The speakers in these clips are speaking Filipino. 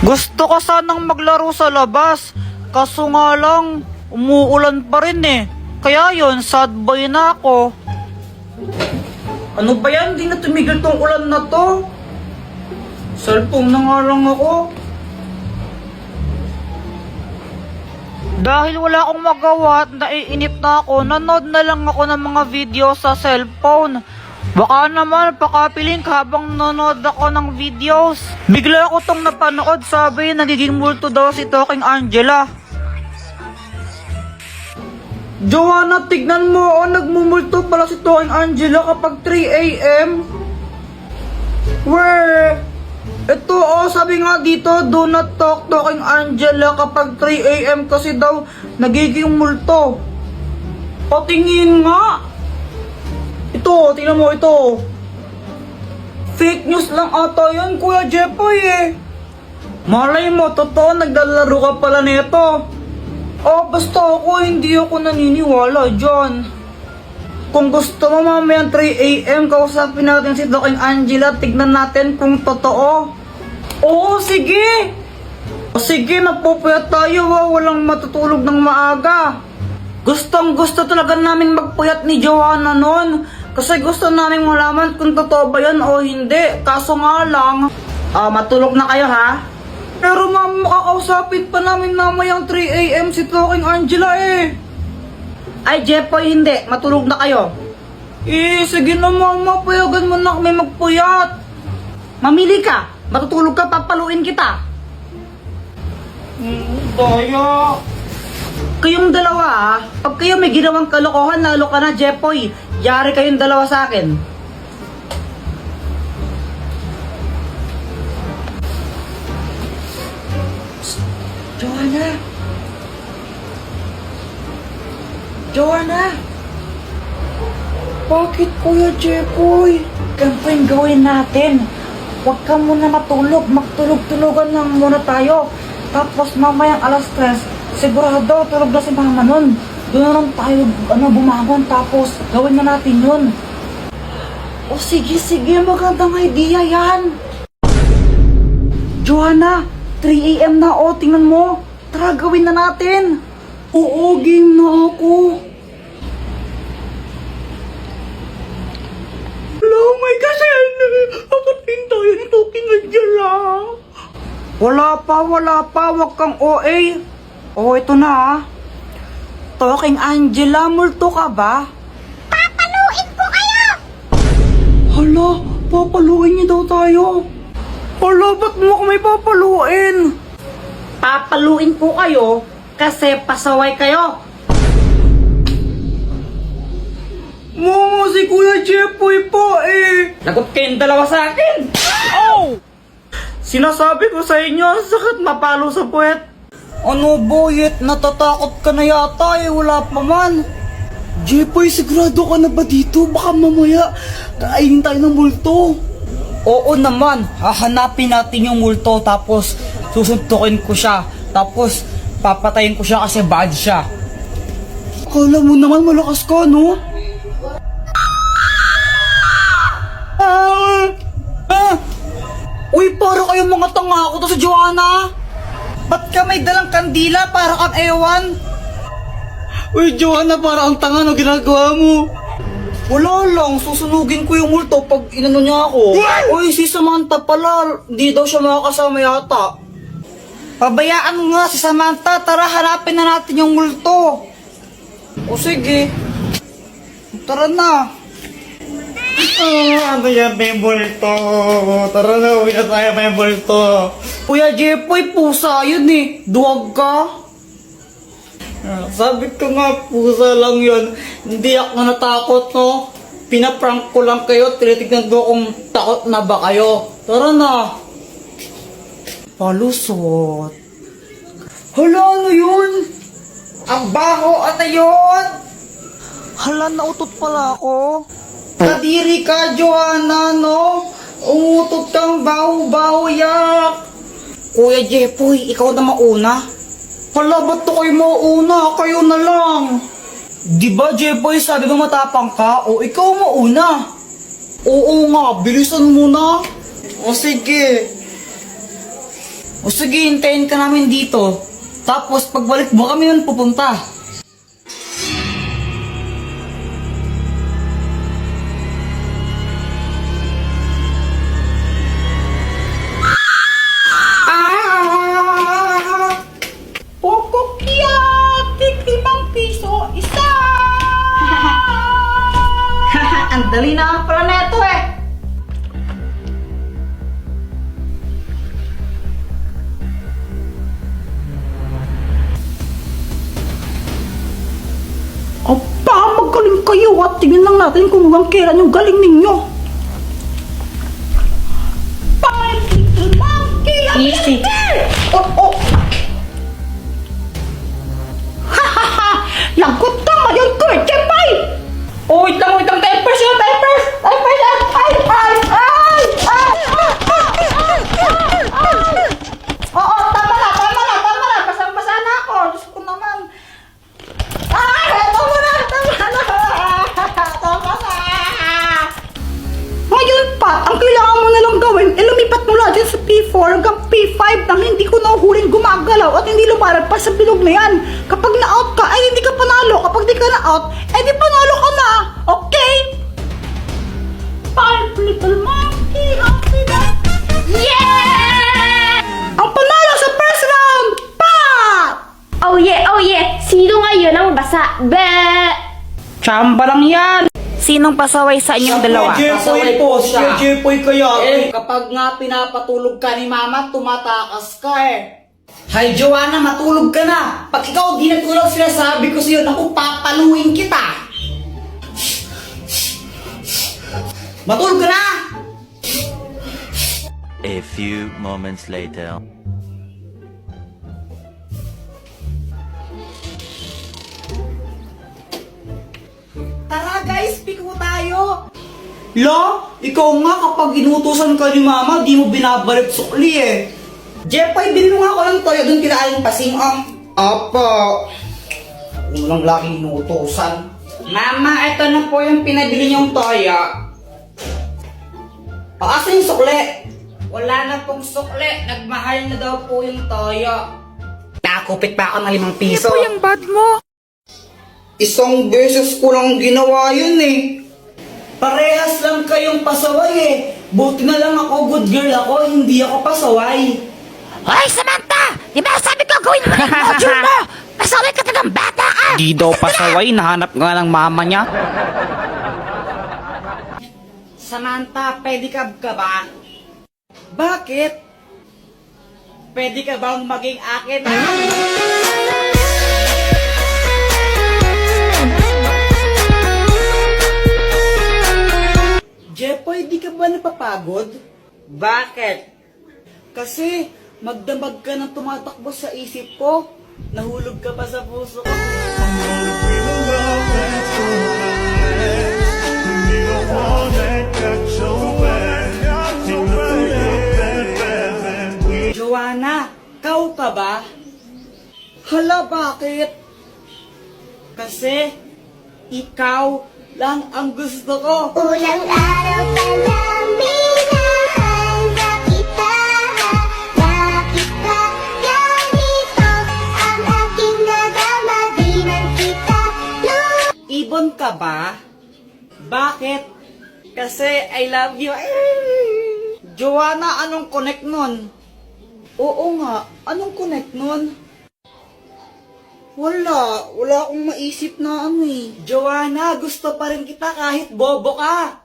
Gusto ko sanang maglaro sa labas, kaso nga lang, umuulan pa rin eh. Kaya yon, sad boy na ako. Ano ba yan? Di na tumigil tong ulan na to. Cellphone na nga lang ako. Dahil wala akong magawa at naiinip na ako, nanood na lang ako ng mga video sa cellphone. Baka naman pakapiling habang nanonood ako ng videos. Bigla ako tong napanood, sabi nagiging multo daw si Talking Angela. Joanna, tignan mo, nagmumulto pala si Talking Angela kapag 3 AM. Where? Ito sabi nga dito, do not talk Talking Angela kapag 3 AM kasi daw nagiging multo. Patingin nga. Ito, tingnan mo ito. Fake news lang ata yan, Kuya Jepoy eh. Malay mo, totoo, naglalaro ka pala nito. Basta ako, hindi ako naniniwala dyan. Kung gusto mo mamayang 3 AM, kausapin natin si Talking Angela, tignan natin kung totoo. Oo, sige. Sige, magpupuyat tayo, walang matutulog ng maaga. Gustong gusto talaga namin magpuyat ni Joanna nun. Kasi gusto namin malaman kung totoo ba yan o hindi. Kaso nga lang, matulog na kayo ha? Pero ma'am, makakausapin pa namin namayang 3 AM si Talking Angela eh. Ay Jepoy, hindi. Matulog na kayo. Sige na mama, payagan mo na kami magpuyat. Mamili ka. Matutulog ka, papaluin kita. Daya. Kayong dalawa pag kayo may ginawang kalokohan, lalo ka na Jepoy. Yari kayong dalawa sa akin. Joanna! Joanna! Bakit Kuya Jepoy? Ganito yung gawin natin. Huwag ka muna matulog. Magtulog-tulogan lang muna tayo. Tapos mamayang alas 3, sigurado tulog na si mama nun. Doon na lang tayo bumangon, tapos gawin na natin yun. Sige, magandang idea yan. Joanna, 3 AM na tingnan mo. Tara, gawin na natin. Oo, game na ako. Hello, my kasal. Akatin tayo ni Talking Angela. Wala pa, wag kang OA. Ito na Talking Angela, multo ka ba? Papaluin ko kayo! Hala, papaluin niyo daw tayo. Hala, ba't mo kami papaluin? Papaluin ko kayo kasi pasaway kayo. Mama, si Kuya Jepoy po eh. Lagot kayong dalawa sa akin. Oh! Sinasabi ko sa inyo, ang sakit mapalo sa puwet. Ano boyet, natatakot ka na yata eh, wala pa man. Jepoy, sigurado ka na ba dito? Baka mamaya kainin tayo ng multo. Oo naman, hahanapin natin yung multo tapos susuntukin ko siya. Tapos papatayin ko siya kasi bad siya. Akala mo naman malakas ka, no? Uy, para kayong mga tanga ako to sa Joanna. Ba't ka may dalang kandila para kang ewan? Uy, Joanna, para ang tanga, no ginagawa mo? Wala lang, susunugin ko yung multo pag inano niya ako. Uy, si Samantha pala, di daw siya makakasama yata. Pabayaan mo nga si Samantha, tara hanapin na natin yung multo. Sige, tara na. Ano yan, may multo? Tara na, uwi na tayo, may multo. Kuya Jepoy, pusa yun eh. Duwag ka. Sabi ko nga, pusa lang yun. Hindi ako natakot, no? Pinaprank ko lang kayo. Tinitignan ko kung takot na ba kayo. Tara na. Palusot. Hala, ano yun? Ang baho, ano yun? Hala, nautot pala ako. Kadiri ka, Joanna, no? Umutot kang baho-baho, yak. Kuya Jepoy, ikaw na mauna. Hala, ba't to kayo mauna? Kayo na lang. Diba, Jepoy, sabi mo matapang ka? O, ikaw mauna. Oo nga, bilisan mo na. O sige. O sige, hintayin ka namin dito. Tapos pagbalik mo kami nun pupunta. Pokokyati, 5 piso, isa! Ang dali na ang pala neto eh. Aba, magaling kayo at tingnan lang natin kung hanggang kailan yung galing ninyo. Five little monkey! Easy. Oh! Hahaha! Lagot ka ngayon, Kurche Pai! Oh, wait lang, diapers yun, diapers! Diapers yan! Oo, tama na! Basang-basa na ako! Diyos ko naman! Tama na! Ngayon pa, ang kailangan mo na lang gawin, lumipat mula dyan sa P4 hanggang P5 nang hindi ko nahuling gumagalaw at hindi lumalagpas sa bilog na yan. Kapag na-out ka, ay hindi ka panalo. Kapag di ka na-out, eh di panalo ka na. Okay? Five little monkey, happy na. Yeah! Ang panalo sa first round, Pat! Oh yeah! Sino ngayon ang basa? Be! Chamba lang yan! Sinong pasaway sa inyong dalawa? Jepoy po, siya Jepoy kaya. Kapag nga pinapatulog ka ni mama, tumatakas ka eh. Hay Joanna, matulog ka na. Pag ikaw di natulog, sinasabi ko sa'yo, naku, papaluin kita. Matulog ka na! A few moments later. Tara guys, piko tayo! La, ikaw nga kapag inutusan ka ni mama, di mo binabalik sukli eh. Jepoy, bilhin mo nga ako ng toyo doon kila Aling Pasing, oh. Opo. Unang laki inutusan. Mama, eto na po yung pinabili niyong toyo. O, asa yung sukli? Wala na pong sukli. Nagmahal na daw po yung toyo. Nakakupit pa ako ng 5 piso. Ito yung bad mo. Isang beses ko lang ginawa yun eh. Parehas lang kayong pasaway eh. Buti na lang ako, good girl ako, hindi ako pasaway. Hoy, Samantha! Di ba sabi ko gawin mo na yung module mo? Pasaway ka ng bata ka! Di daw pasaway, nahanap nga ng mama niya. Samantha, pedicab ka ba? Bakit? Pwede ka bang maging akin? Jepoy, di ka ba napapagod? Bakit? Kasi magdamag ka ng tumatakbo sa isip ko. Nahulog ka pa sa puso ko. Joanna, kau ka ba? Hala, bakit? Kasi ikaw lang ang gusto ko. Ulang araw pa lang binahanda kita. Bakit ba ganito ang aking nadama? Di man kita Ibon ka ba? Bakit? Kasi I love you. Joanna, anong connect nun? Oo nga, anong connect nun? Wala akong maisip na ano eh. Joanna, gusto pa rin kita kahit bobo ka.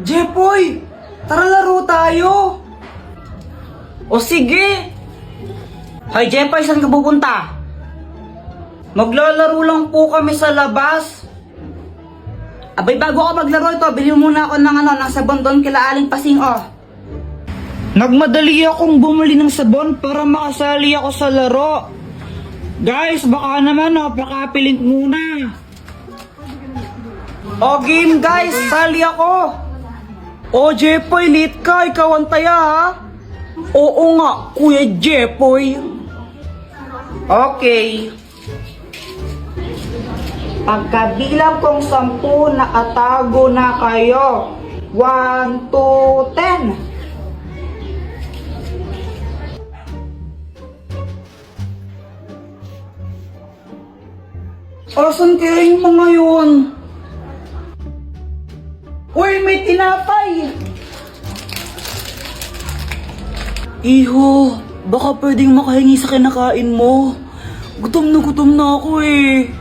Jepoy, tara laro tayo. O sige. Hoy Jepoy, saan ka pupunta? Maglalaro lang po kami sa labas. Abay, bago ako maglaro ito, bilhin muna ako ng sabon doon kila Aling Pasing, oh. Nagmadali akong bumili ng sabon para makasali ako sa laro. Guys, baka naman, pakapiling muna. O game guys, sali ako. O Jepoy, late ka, ikaw ang taya ha. Oo nga, Kuya Jepoy. Okay. Pagkabilang kong 10, nakatago na kayo. 1, 2, 10. Asan kaya yung mga yun? Uy, may tinapay! Iho, baka pwedeng makahingi sa kinakain mo. Gutom na ako eh.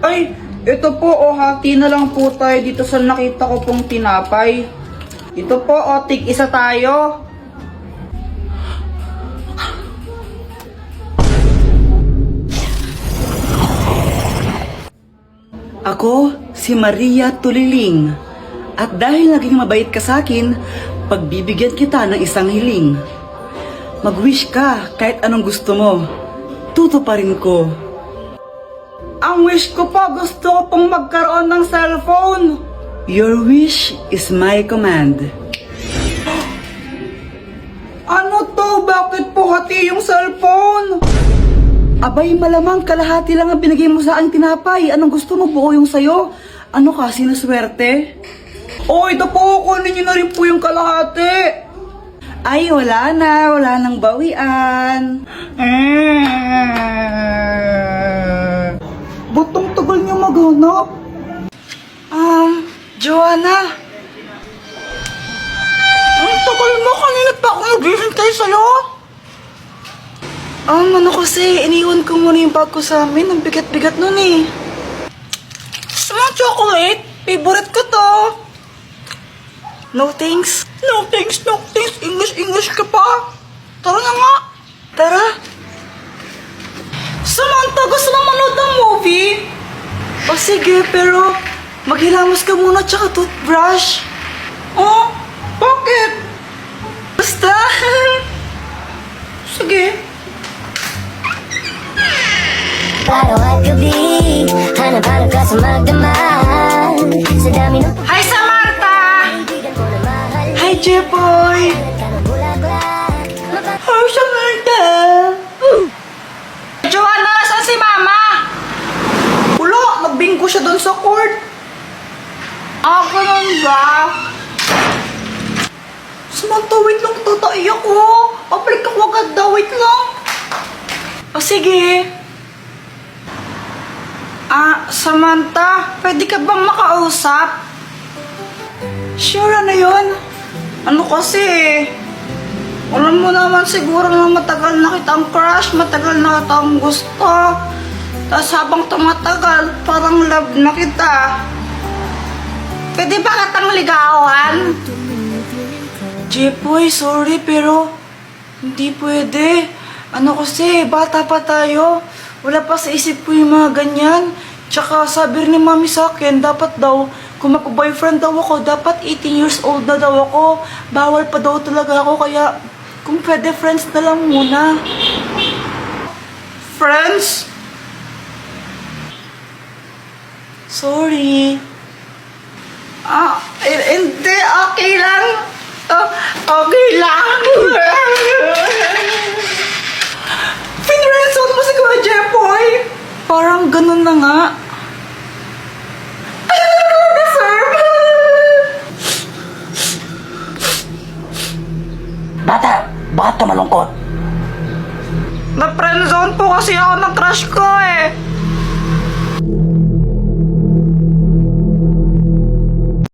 Ay, ito po hati na lang po tayo dito sa nakita ko pong tinapay. Ito po tig isa tayo. Ako, si Maria Tuliling. At dahil naging mabait ka sa akin, pagbibigyan kita ng isang hiling. Mag-wish ka kahit anong gusto mo. Tutuparin ko. Ang wish ko pa, gusto ko pong magkaroon ng cellphone. Your wish is my command. Ano to? Bakit po hati yung cellphone? Abay, malamang kalahati lang ang binigay mo sa aking tinapay. Anong gusto mo? Buo yung sayo? Ano ka, sinuswerte? Ito po, kunin niyo na rin po yung kalahati. Ay, wala na. Wala nang bawian. Butong tagal niyo maghanap. Joanna. Ang tagal mo. Kanina pa ako naghihintay sa'yo. Ano kasi, iniwan ko muna yung bag ko sa amin. Ang bigat-bigat nun eh. Gusto mo chocolate? Favorite ko to. No thanks. No thanks, no thanks. English ka pa. Tara na nga. Tara. Samantha, gusto mo manood ng movie? O sige, pero maghilamos ka muna tsaka toothbrush. Oh, bakit? Basta. Sige. Araw at gabi, hanap-hanap ka sa magdamag. Sa dami ng Hi, Samantha! kaibigan ko na mahal. Hi, Jepoy! Hanap ka ng bulag-lag. Hi, Samantha! Joanna, saan si Mama? Wala, nagbingko siya doon sa court. Ganun ba? Samantha, wait lang, tataiyak ko. Pabalik ako agad daw, wait lang. O sige. Samantha, pwede ka bang makausap? Sure, ano yun? Ano kasi, alam mo naman siguro na matagal na kitang crush, matagal na kitang gusto. Tapos habang tumatagal, parang love na kita. Pwede ba kitang ligawan? Jepoy, sorry pero hindi pwede. Ano kasi, bata pa tayo. Wala pa sa isip ko yung mga ganyan. Tsaka sabi rin ni mami sa akin, dapat daw, kung mag-boyfriend daw ako, dapat 18 years old na daw ako. Bawal pa daw talaga ako, kaya kung pwede, friends na lang muna. Friends? Sorry. Hindi, okay lang. Okay lang. Pinrensot mo si Kuya Jepoy. Parang ganun na nga. Deserve. Bata, bakit ka malungkot? Na-friendzone po kasi ako ng crush ko eh.